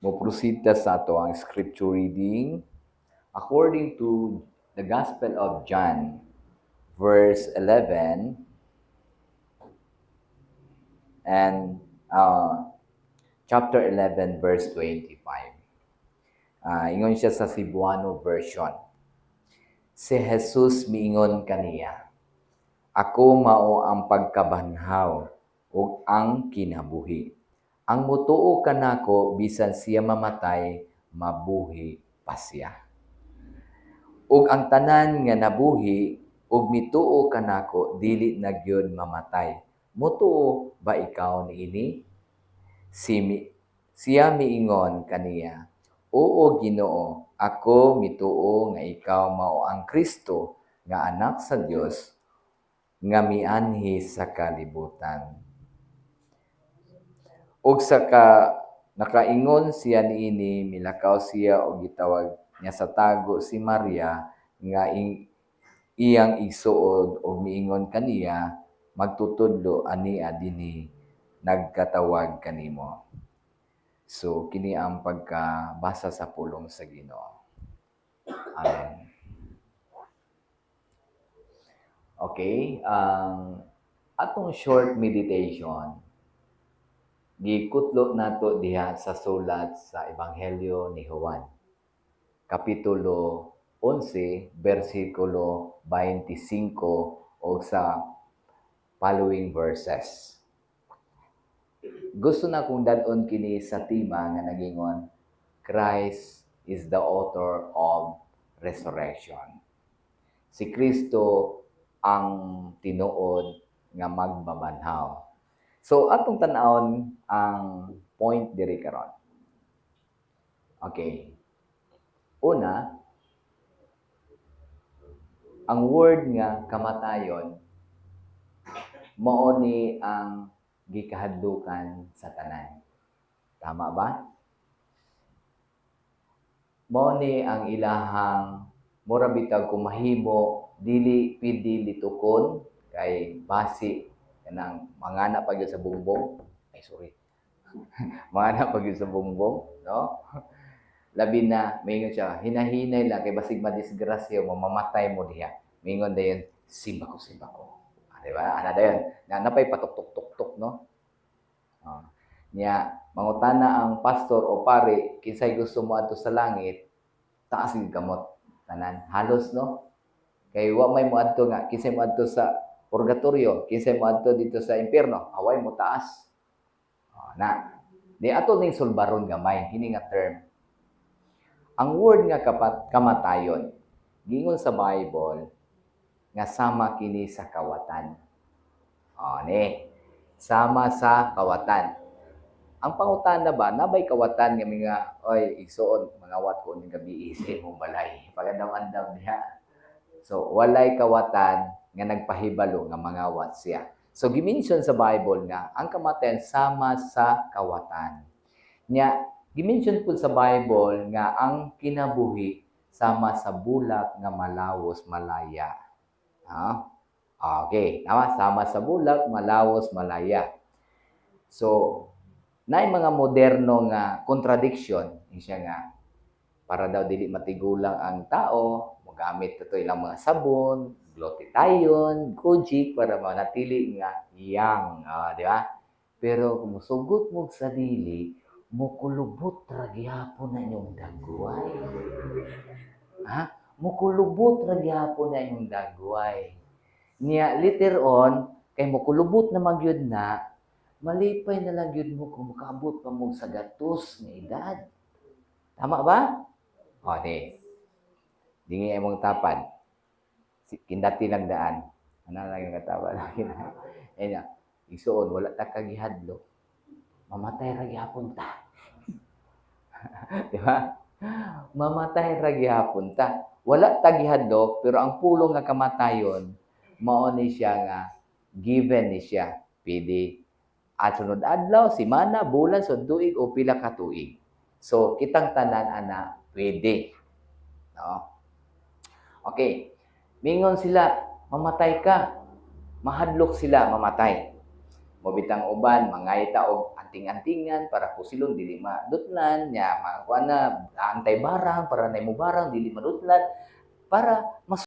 Mo-proceed ta sa ato ang scripture reading according to the Gospel of John, verse 11 and chapter 11, verse 25. Ingon siya sa Cebuano version. Si Jesus miingon kaniya, "Ako mao ang pagkabanhaw ug ang kinabuhi. Ang mutuo kanako bisan siya mamatay, mabuhi pa siya. Ug ang tanan nga nabuhi ug mituo kanako dili na gyud mamatay. Mutuo ba ikaw niini?" Siya miingon kaniya, "Oo Ginoo, ako mituo nga ikaw mao ang Kristo nga anak sa Dios nga mianhi sa kalibutan." Ug nakaingon siya niini, milakaw siya og gitawag niya sa tago si Maria nga iyang igsuod ug miingon kaniya, "Magtutudlo ania dinhi nagkatawag kanimo." So kini ang pagkabasa sa pulong sa Ginoo. Amen. Okay, ang atong short meditation gikutlo nato diha sa sulat sa Ebanghelyo ni Juan, kapitulo 11, versikulo 25 o sa following verses. Gusto na kong dadon kini sa tema nga nagingon, Christ is the author of resurrection. Si Kristo ang tinuod nga magbabanhaw. So atong tan-awon ang point diri karon. Okay. Una, ang word nga kamatayon mao ni ang gikahadlukan sa tanan. Tama ba? Mao ni ang ilahang mura bitaw kung mahimo dili pidi litukon kay basi kanang mangana pa gyud sa bumbong. Ay sorry. Mangana pa gyud sa bumbong, no? Labi na mingon siya, hinahinay lang kay basig madisgrasya mo mamamatay mo diha. Mingon dayon, simba ko. Di ba? Ana dayon, na napay patok-tok-tok, no? Niya mangutana ang pastor o pare kinsay gusto mo adto sa langit, taas gid kamot tanan. Halos, no? Kay wa may moadto nga kinsay moadto sa purgatorio, kinsay moadto dito sa impierno, away mo taas. Na di ato ning sulbaron gamay hini nga term. Ang word nga kamatayon gingon sa Bible nga sama kini sa kawatan. Ni sama sa kawatan. Ang pangutana ba, nabay kawatan nga mga, oy, igsuon, mangawat ko ning gabi sa imong balay. Pagandam-andam diha. So, walay kawatan nga nagpahibalo nga mangawat siya. So, gimension sa Bible nga, ang kamatayan sama sa kawatan. Nya, gimension po sa Bible nga ang kinabuhi sama sa bulak nga malawos malaya. Okay, tama? Sama sa bulak, malawos, malaya. So, naay mga moderno nga contradiction, siya nga, para daw dili matigulang ang tao, magamit ito ilang mga sabon, glutathione, kojic, para manatili nga young, di ba? Pero kung musugot mo sa dili, mukulubot ra gyapon na inyong dagway. Mukulubot ra gyapon na inyong dagway. Niya later on kay mukulubot na magyud na, malipay na lang yun mo kung makaabot pa mo sa gatos nga edad. Tama ba? Di. Dingi mong tapad. Kindati lang daan. Ano lang yung katapad. Igsuon, wala ta kagihadlo. Mamatay ra gyapon ta. Di ba? Mamatay ra gyapon ta. Wala ta gihadlok, pero ang pulong nga kamatayon, mao ni siya nga given ni siya. Pwede at sunod adlaw, semana, bulan, tuig o pila ka tuig. So, kitang tanan ana pwede. No? Okay. Mingon sila, mamatay ka. Mahadlok sila, mamatay. Mobitang uban mangayta og anting-antingan para kusilon dili madutlan nya makuha na antay barang para nahimo barang dili madutlan para mas